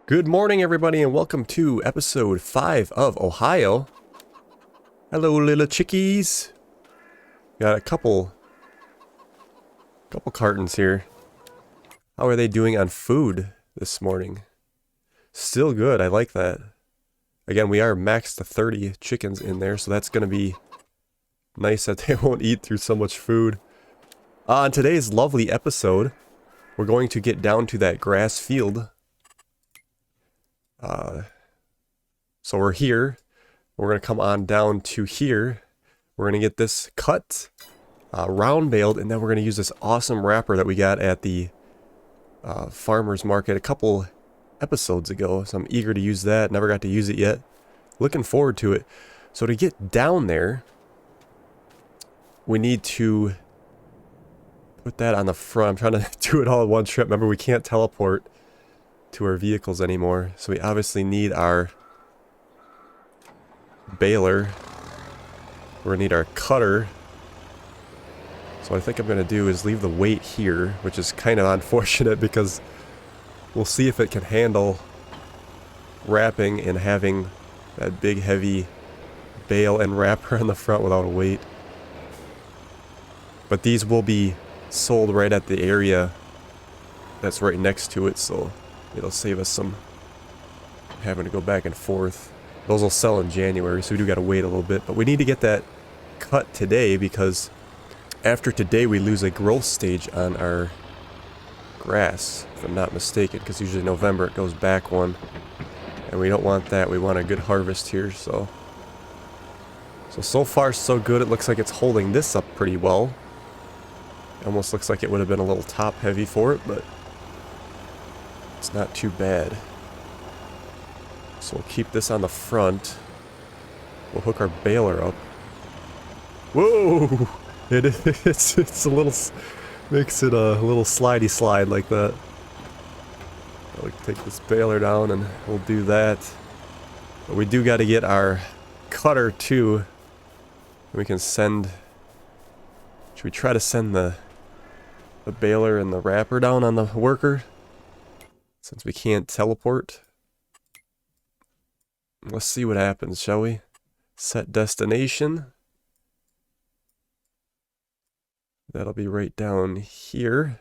Good morning, everybody, and welcome to episode 5 of Ohio. Hello, little chickies. Got a couple cartons here. How are they doing on food this morning? Still good, I like that. Again, we are maxed to 30 chickens in there, so that's going to be nice that they won't eat through so much food. On today's lovely episode, we're going to get down to that grass field. So we're here. We're going to come on down to here. We're going to get this cut, round baled, and then we're going to use this awesome wrapper that we got at the farmer's market a couple episodes ago. So I'm eager to use that. Never got to use it yet. Looking forward to it. So to get down there, we need to put that on the front. I'm trying to do it all in one trip. Remember, we can't teleport to our vehicles anymore. So we obviously need our baler. We're going to need our cutter. So what I think I'm going to do is leave the weight here, which is kind of unfortunate because we'll see if it can handle wrapping and having that big heavy bale and wrapper on the front without a weight. But these will be sold right at the area that's right next to it, so it'll save us some having to go back and forth. Those will sell in January, so we do got to wait a little bit. But we need to get that cut today because after today we lose a growth stage on our grass, if I'm not mistaken, because usually November it goes back one. And we don't want that. We want a good harvest here, so far so good. It looks like it's holding this up pretty well. It almost looks like it would have been a little top heavy for it, but it's not too bad. So we'll keep this on the front. We'll hook our baler up. Whoa! It's a little, makes it a little slidey slide like that. I'll take this baler down and we'll do that. But we do got to get our cutter too. We can send, should we try to send the baler and the wrapper down on the worker? Since we can't teleport. Let's see what happens, shall we? Set destination. That'll be right down here.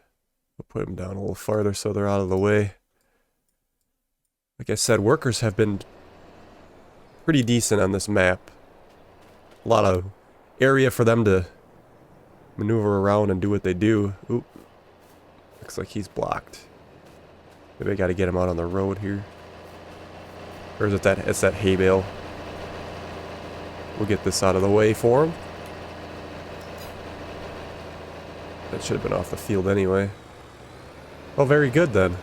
We'll put them down a little farther so they're out of the way. Like I said, workers have been pretty decent on this map. A lot of area for them to maneuver around and do what they do. Oop. Looks like he's blocked. Maybe I gotta get him out on the road here. Or is it that? It's that hay bale. We'll get this out of the way for him. That should have been off the field anyway. Oh, very good then.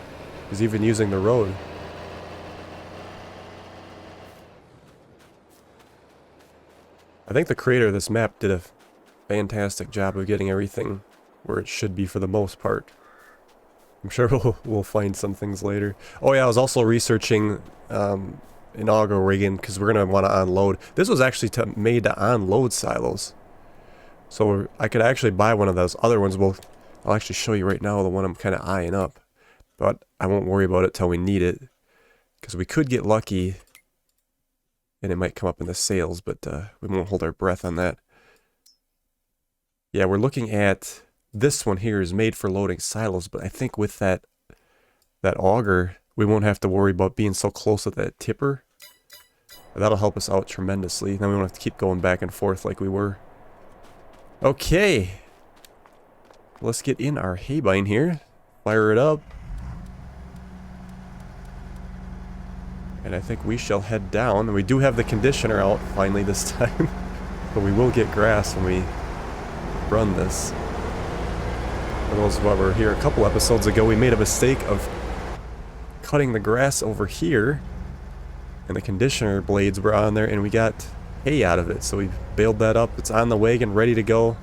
He's even using the road. I think the creator of this map did a fantastic job of getting everything where it should be for the most part. I'm sure we'll find some things later. Oh yeah, I was also researching inaugural rigging because we're going to want to unload. This was actually made to unload silos. So I could actually buy one of those other ones. I'll actually show you right now the one I'm kind of eyeing up. But I won't worry about it till we need it. Because we could get lucky and it might come up in the sales, but we won't hold our breath on that. Yeah, we're looking at this one here is made for loading silos, but I think with that auger, we won't have to worry about being so close with that tipper. That'll help us out tremendously. Then we won't have to keep going back and forth like we were. Okay. Let's get in our haybine here. Fire it up. And I think we shall head down. And we do have the conditioner out finally this time. But we will get grass when we run this. For those who were here a couple episodes ago, we made a mistake of cutting the grass over here. And the conditioner blades were on there and we got hay out of it. So we baled that up. It's on the wagon, ready to go.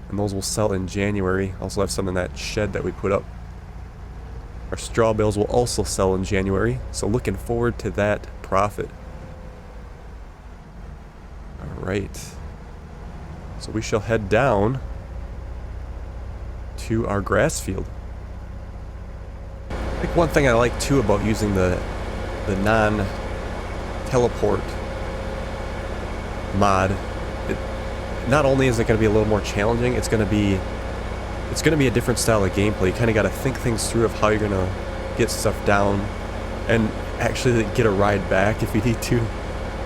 And those will sell in January. Also have some in that shed that we put up. Our straw bales will also sell in January. So looking forward to that profit. Alright. So we shall head down to our grass field. I think one thing I like too about using the the non-teleport mod, not only is it going to be a little more challenging, it's going to be a different style of gameplay. You kind of got to think things through of how you're going to get stuff down and actually get a ride back if you need to.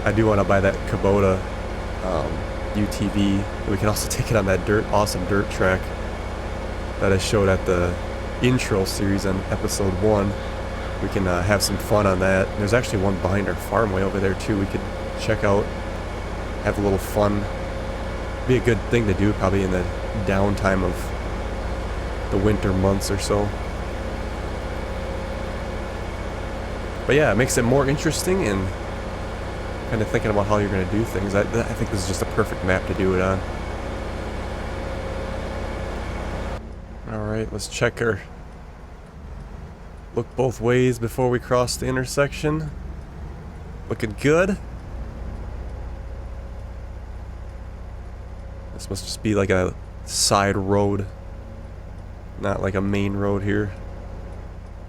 I do want to buy that Kubota UTV. We can also take it on that awesome dirt track that I showed at the intro series on episode 1. We can have some fun on that. There's actually one behind our farm way over there too. We could check out, have a little fun. Be a good thing to do probably in the downtime of the winter months or so. But yeah, it makes it more interesting and kind of thinking about how you're going to do things. I think this is just a perfect map to do it on. Alright, let's check our... Look both ways before we cross the intersection. Looking good. This must just be like a side road. Not like a main road here.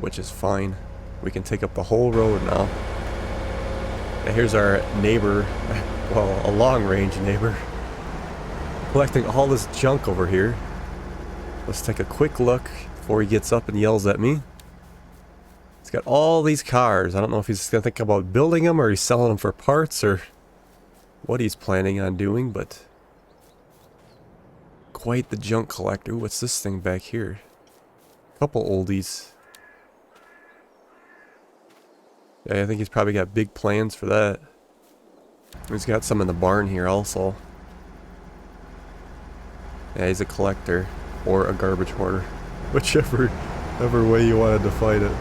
Which is fine. We can take up the whole road now. And here's our neighbor, well, a long-range neighbor, collecting all this junk over here. Let's take a quick look before he gets up and yells at me. He's got all these cars. I don't know if he's going to think about building them or he's selling them for parts or what he's planning on doing, but quite the junk collector. Ooh, what's this thing back here? Couple oldies. Yeah, I think he's probably got big plans for that. He's got some in the barn here also. Yeah, he's a collector or a garbage hoarder. Whichever way you want to define it.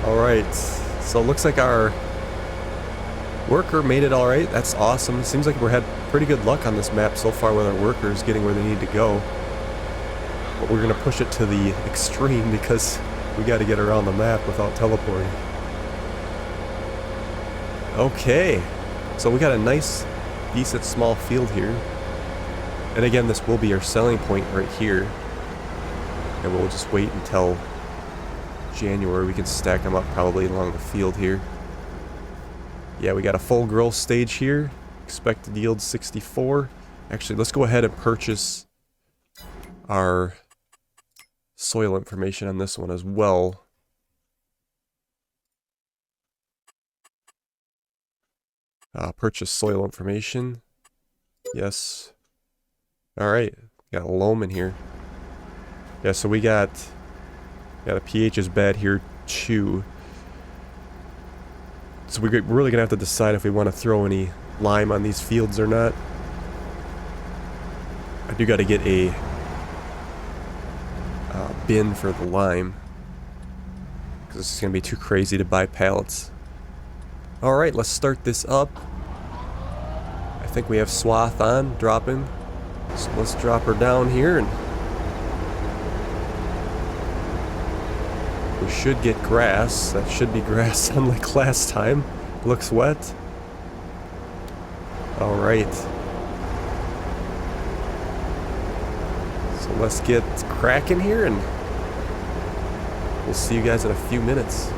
Alright, so it looks like our worker made it alright. That's awesome. Seems like we've had pretty good luck on this map so far with our workers getting where they need to go. But we're going to push it to the extreme because we got to get around the map without teleporting. Okay, so we got a nice, decent small field here. And again, this will be our selling point right here. And we'll just wait until January. We can stack them up probably along the field here. Yeah, we got a full growth stage here. Expected yield 64. Actually, let's go ahead and purchase our soil information on this one as well. Purchase soil information. Yes. Alright, got a loam in here. Yeah, so we got... Yeah, the pH is bad here too. So we're really gonna have to decide if we want to throw any lime on these fields or not. I do got to get a bin for the lime, because it's gonna be too crazy to buy pallets. Alright, let's start this up. I think we have swath on, dropping. So let's drop her down here and we should get grass. That should be grass unlike last time. Looks wet. Alright. So let's get cracking here and we'll see you guys in a few minutes.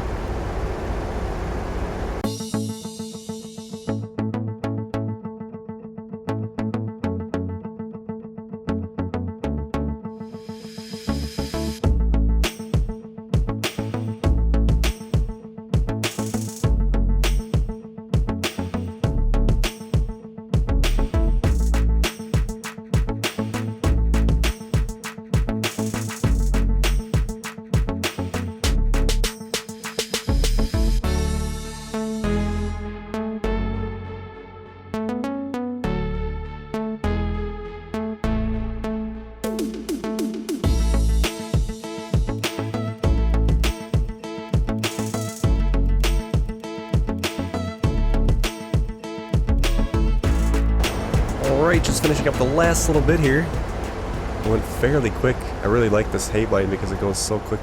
Alright, just finishing up the last little bit here. It went fairly quick. I really like this hay bite because it goes so quick.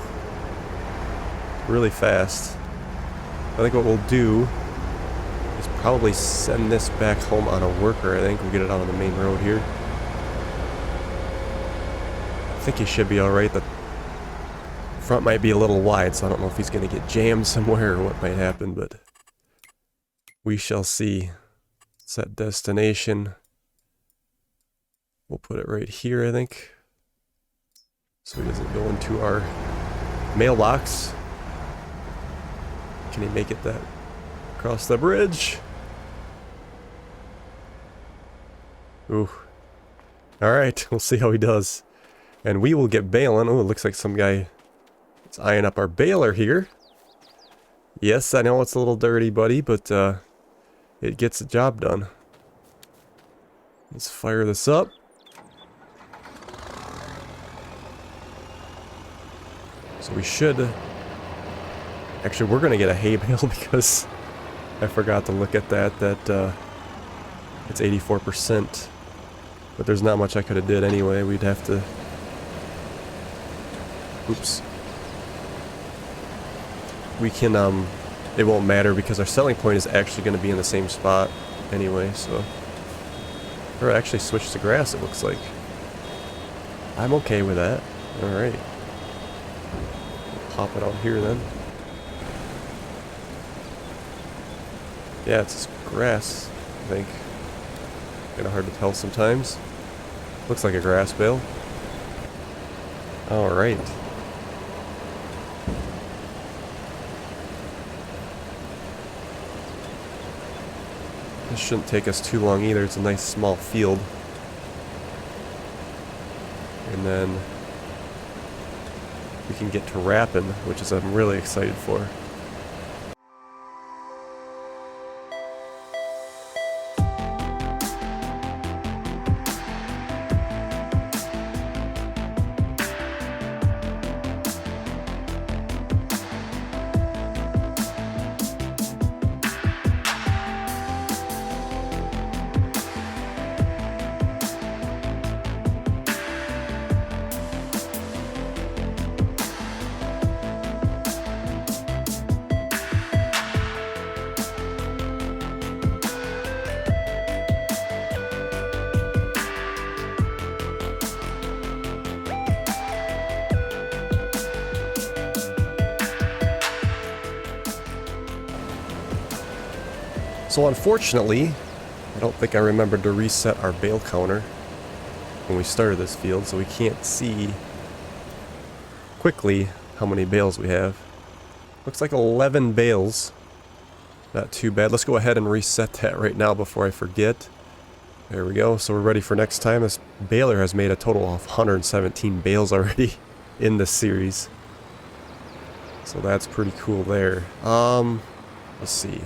Really fast. I think what we'll do is probably send this back home on a worker. I think we'll get it out on the main road here. I think he should be alright. The Front might be a little wide, so I don't know if he's going to get jammed somewhere or what might happen, but we shall see. Set destination. We'll put it right here, I think, so he doesn't go into our mailbox. Can he make it that across the bridge? Ooh. Alright, we'll see how he does. And we will get baling. Oh, it looks like some guy is eyeing up our baler here. Yes, I know it's a little dirty, buddy, but it gets the job done. Let's fire this up. So we should... Actually, we're going to get a hay bale because I forgot to look at that. It's 84%. But there's not much I could have did anyway. We'd have to... Oops. We can, it won't matter because our selling point is actually going to be in the same spot anyway, so... Or actually switch to grass, it looks like. I'm okay with that. Alright. We'll pop it out here then. Yeah, it's just grass, I think. Kinda hard to tell sometimes. Looks like a grass bale. Alright. This shouldn't take us too long either. It's a nice small field. And then we can get to wrapping, which is I'm really excited for. So unfortunately, I don't think I remembered to reset our bale counter when we started this field, so we can't see quickly how many bales we have. Looks like 11 bales. Not too bad. Let's go ahead and reset that right now before I forget. There we go. So we're ready for next time. This baler has made a total of 117 bales already in this series. So that's pretty cool there. Let's see.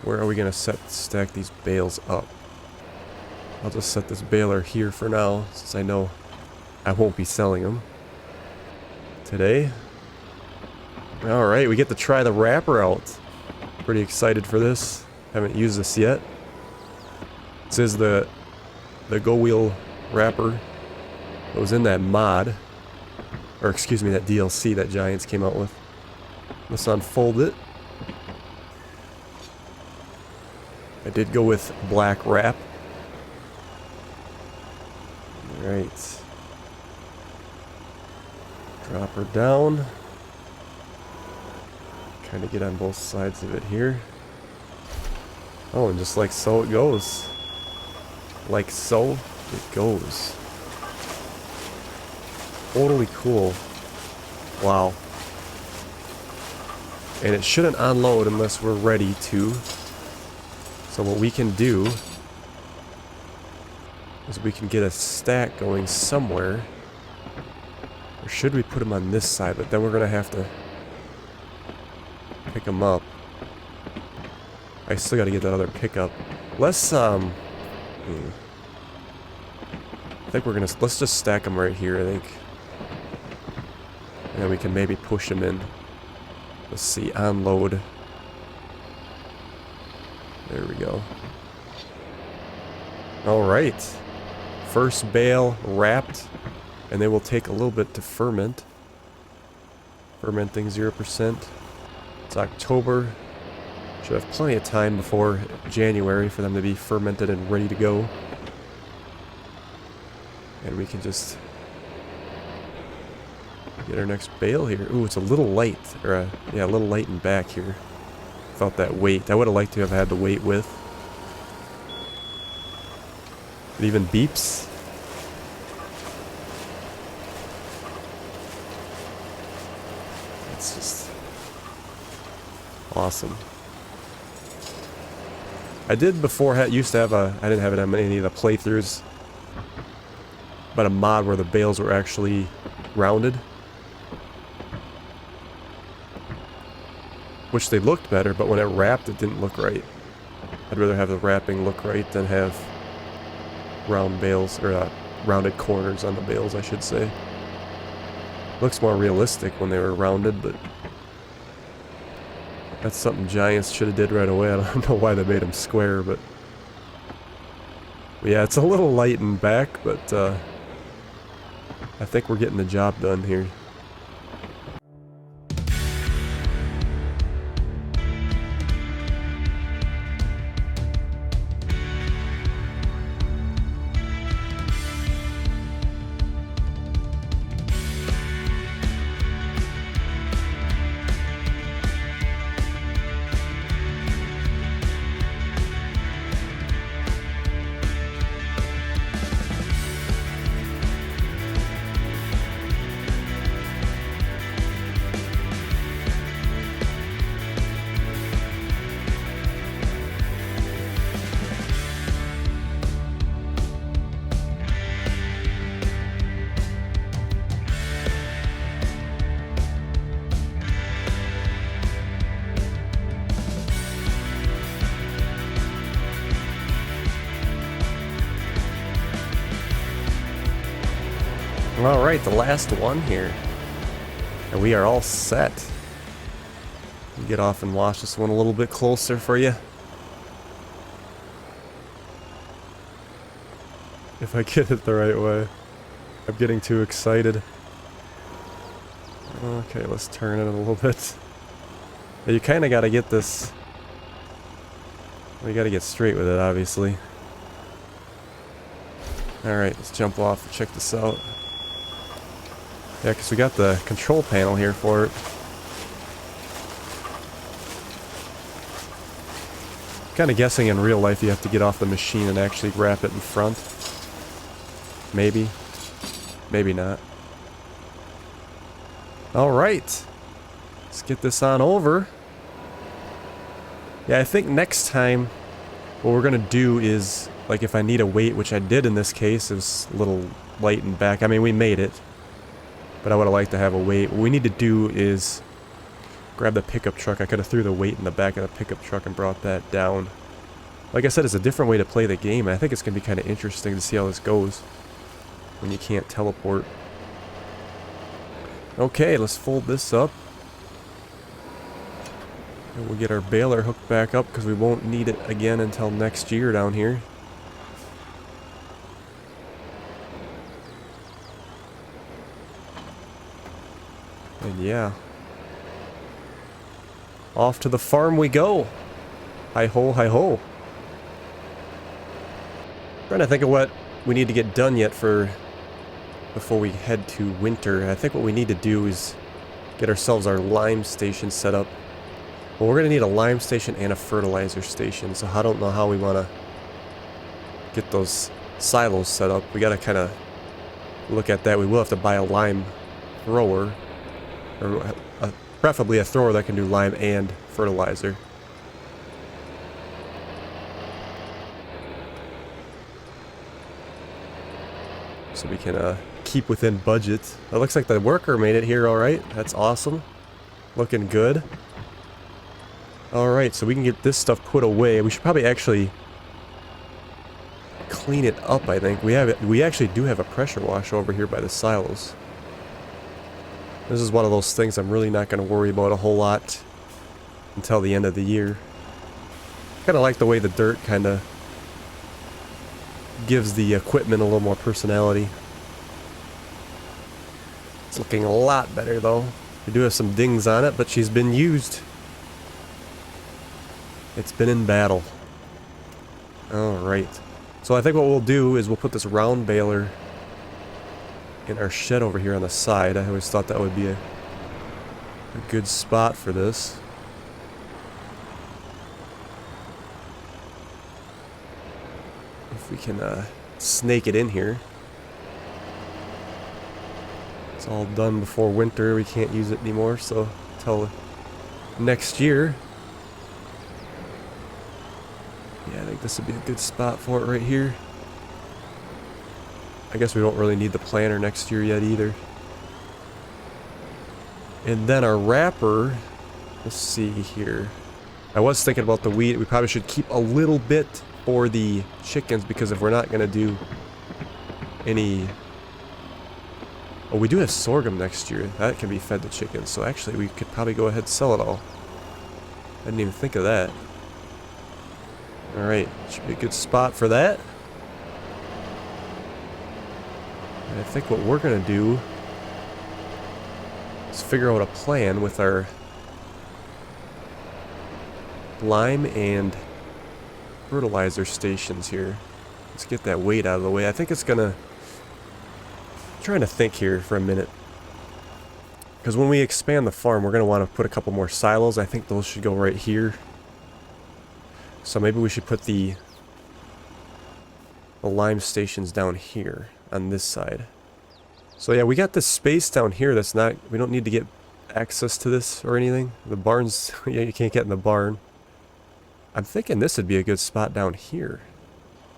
Where are we going to stack these bales up? I'll just set this baler here for now, since I know I won't be selling them today. Alright, we get to try the wrapper out. Pretty excited for this. Haven't used this yet. This is the Go Wheel wrapper that was in that mod. Or excuse me, that DLC that Giants came out with. Let's unfold it. I did go with black wrap. Alright. Drop her down. Kind of get on both sides of it here. Oh, and just like so it goes. Like so it goes. Totally cool. Wow. And it shouldn't unload unless we're ready to. So what we can do is we can get a stack going somewhere. Or should we put them on this side? But then we're going to have to pick them up. I still got to get that other pickup. Let's, I think we're going to, let's just stack them right here, I think. And then we can maybe push them in. Let's see, unload. There we go. Alright. First bale wrapped. And they will take a little bit to ferment. Fermenting 0%. It's October. Should have plenty of time before January for them to be fermented and ready to go. And we can just Get our next bale here. Ooh, it's a little light. Or, yeah, a little light in back here. Felt that weight. I would have liked to have had the weight with. It even beeps. It's just awesome. I did before, used to have I didn't have it on any of the playthroughs, but a mod where the bales were actually rounded. Which they looked better, but when it wrapped, it didn't look right. I'd rather have the wrapping look right than have round bales, or rounded corners on the bales, I should say. Looks more realistic when they were rounded, but that's something Giants should have did right away. I don't know why they made them square, but yeah, it's a little light in back, but I think we're getting the job done here. Alright, the last one here. And we are all set. Get off and watch this one a little bit closer for you. If I get it the right way. I'm getting too excited. Okay, let's turn it a little bit. You kind of got to get this... Well, you got to get straight with it, obviously. Alright, let's jump off and check this out. Yeah, because we got the control panel here for it. Kind of guessing in real life you have to get off the machine and actually wrap it in front. Maybe. Maybe not. Alright. Let's get this on over. Yeah, I think next time what we're going to do is, like if I need a weight, which I did in this case, it was a little light in back. I mean, we made it. But I would have liked to have a weight. What we need to do is grab the pickup truck. I could have threw the weight in the back of the pickup truck and brought that down. Like I said, it's a different way to play the game. And I think it's going to be kind of interesting to see how this goes when you can't teleport. Okay, let's fold this up. And we'll get our baler hooked back up because we won't need it again until next year down here. And yeah. Off to the farm we go. Hi ho, hi ho. Trying to think of what we need to get done yet before we head to winter. I think what we need to do is get ourselves our lime station set up. Well, we're going to need a lime station and a fertilizer station, so I don't know how we want to get those silos set up. We got to kind of look at that. We will have to buy a lime thrower. Or preferably a thrower that can do lime and fertilizer. So we can keep within budget. It looks like the worker made it here alright. That's awesome. Looking good. Alright, so we can get this stuff put away. We should probably actually clean it up, I think. We actually do have a pressure wash over here by the silos. This is one of those things I'm really not going to worry about a whole lot until the end of the year. Kind of like the way the dirt kind of gives the equipment a little more personality. It's looking a lot better though. We do have some dings on it, but she's been used. It's been in battle. Alright. So I think what we'll do is we'll put this round baler in our shed over here on the side. I always thought that would be a good spot for this. If we can snake it in here. It's all done before winter. We can't use it anymore, so until next year. Yeah, I think this would be a good spot for it right here. I guess we don't really need the planter next year yet either. And then our wrapper, let's see here. I was thinking about the wheat. We probably should keep a little bit for the chickens, because if we're not going to do any... Oh, we do have sorghum next year. That can be fed to chickens. So actually, we could probably go ahead and sell it all. I didn't even think of that. Alright, should be a good spot for that. And I think what we're going to do is figure out a plan with our lime and fertilizer stations here. Let's get that weight out of the way. I think it's going to... I'm trying to think here for a minute. Because when we expand the farm, we're going to want to put a couple more silos. I think those should go right here. So maybe we should put the lime stations down here on this side. So yeah, we got this space down here that's not... We don't need to get access to this or anything. The barn's... Yeah, you can't get in the barn. I'm thinking this would be a good spot down here.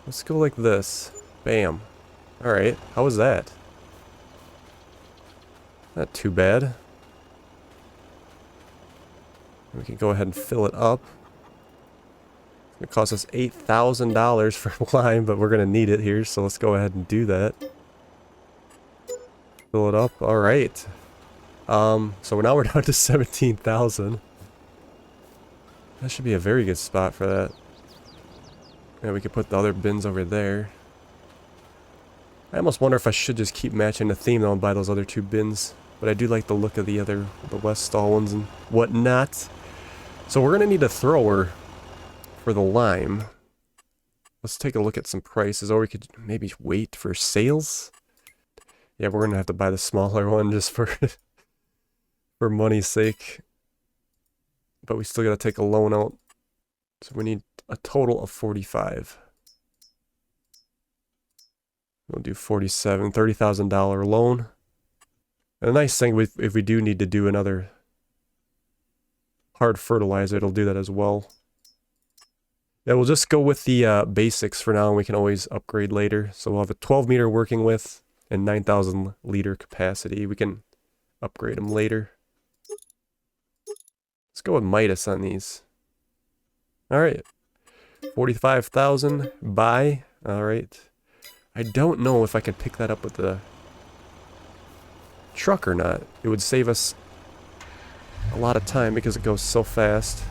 Let's go like this. Bam. Alright, how was that? Not too bad. We can go ahead and fill it up. It cost us $8,000 for lime, but we're going to need it here, so let's go ahead and do that. Fill it up. Alright. So now we're down to 17,000. That should be a very good spot for that. Yeah, we could put the other bins over there. I almost wonder if I should just keep matching the theme though and buy those other two bins. But I do like the look of the West Stall ones and whatnot. So we're going to need a thrower for the lime. Let's take a look at some prices, or we could maybe wait for sales. Yeah, we're going to have to buy the smaller one just for for money's sake. But we still got to take a loan out. So we need a total of 45. We'll do 47, $30,000 loan. And a nice thing, if we do need to do another hard fertilizer, it'll do that as well. Yeah, we'll just go with the basics for now, and we can always upgrade later. So we'll have a 12 meter working with and 9,000 liter capacity. We can upgrade them later. Let's go with Midas on these. Alright. 45,000. Buy. Alright. I don't know if I can pick that up with the truck or not. It would save us a lot of time because it goes so fast.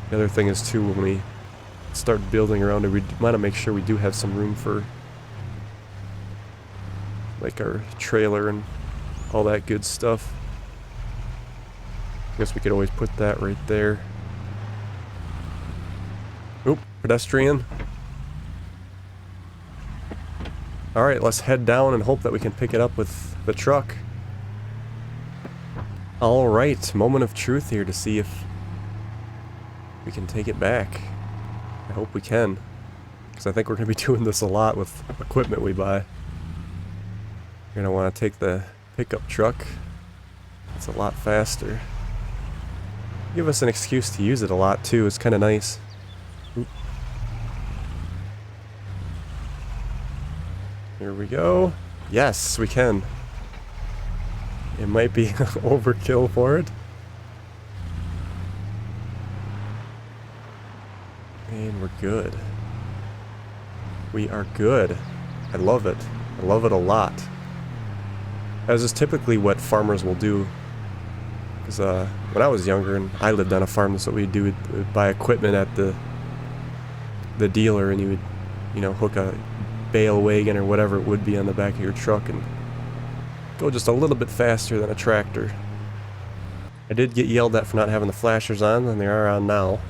The other thing is too, when we start building around it, we want to make sure we do have some room for like our trailer and all that good stuff. I guess we could always put that right there. Oop, pedestrian. Alright, let's head down and hope that we can pick it up with the truck. Alright, moment of truth here to see if we can take it back. I hope we can, because I think we're going to be doing this a lot with equipment we buy. You're going to want to take the pickup truck. It's a lot faster. Give us an excuse to use it a lot too. It's kind of nice. Oop. Here we go. Yes, we can. It might be overkill for it. And we're good. We are good. I love it. I love it a lot. As is typically what farmers will do. Because when I was younger and I lived on a farm, that's what we'd do. We'd buy equipment at the dealer, and you would, you know, hook a bale wagon or whatever it would be on the back of your truck and go just a little bit faster than a tractor. I did get yelled at for not having the flashers on, and they are on now.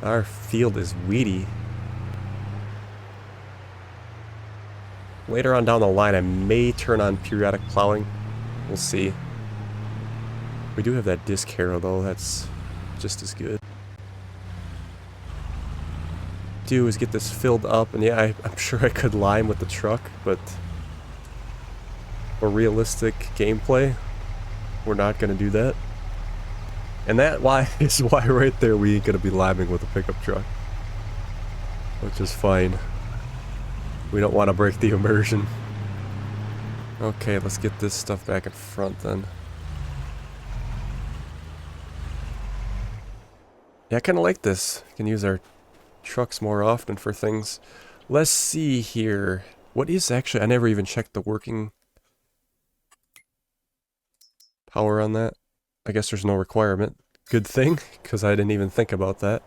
Our field is weedy. later on down the line I may turn on periodic plowing. We'll see. We do have that disc harrow though, that's just as good. Do is get this filled up, and yeah, I'm sure I could lime with the truck, but for realistic gameplay, we're not gonna do that. And that is why right there we ain't gonna be liming with a pickup truck. Which is fine. We don't want to break the immersion. Okay, let's get this stuff back in front then. Yeah, I kind of like this. We can use our trucks more often for things. Let's see here. What is actually... I never even checked the working power on that. I guess there's no requirement. Good thing, because I didn't even think about that.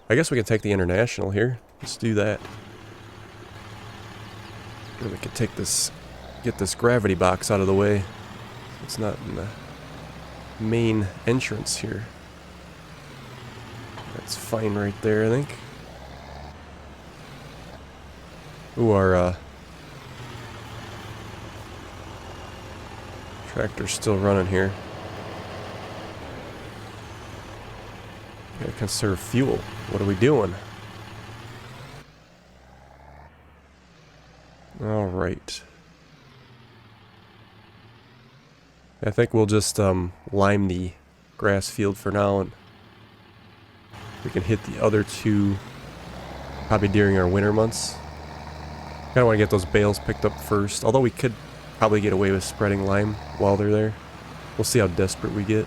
I guess we can take the International here. Let's do that. And we can take this... get this gravity box out of the way. It's not in the main entrance here. That's fine right there, I think. Ooh, our tractor's still running here. Gotta conserve fuel. What are we doing? Alright. I think we'll just lime the grass field for now, and we can hit the other two probably during our winter months. Kinda wanna get those bales picked up first, although we could probably get away with spreading lime while they're there. We'll see how desperate we get.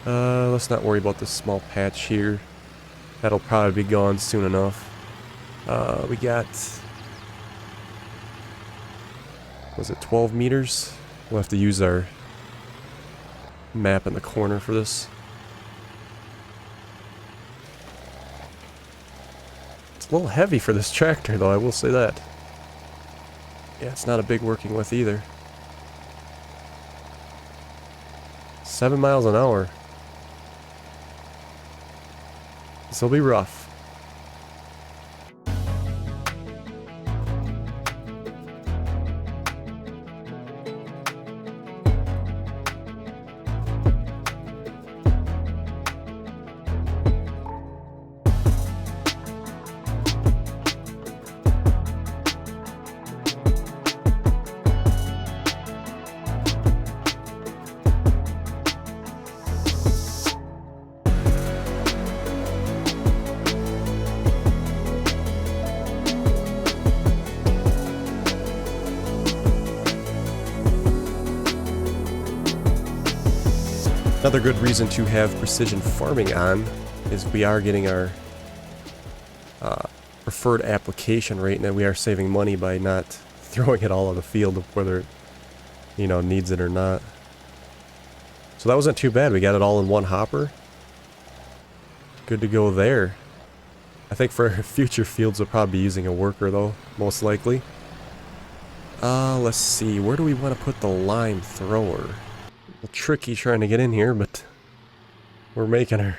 Let's not worry about this small patch here. That'll probably be gone soon enough. We got... was it 12 meters? We'll have to use our map in the corner for this. It's a little heavy for this tractor though, I will say that. Yeah, it's not a big working with either. 7 miles an hour. This'll be rough. Another good reason to have precision farming on is we are getting our preferred application rate, and we are saving money by not throwing it all on the field, whether it, you know, needs it or not. So that wasn't too bad. We got it all in one hopper. Good to go there. I think for future fields we'll probably be using a worker though, most likely. Let's see. Where do we want to put the lime thrower? A little tricky trying to get in here, but we're making her.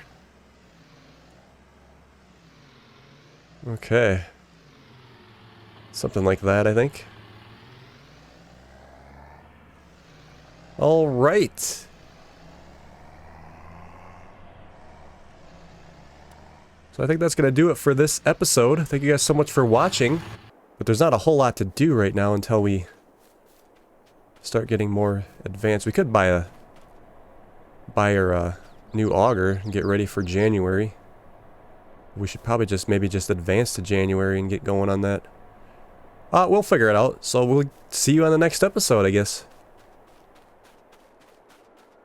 Okay. Something like that, I think. All right. So I think that's going to do it for this episode. Thank you guys so much for watching. But there's not a whole lot to do right now until we start getting more advanced. We could buy our new auger and get ready for January. We should probably just maybe just advance to January and get going on that. We'll figure it out. So we'll see you on the next episode, I guess.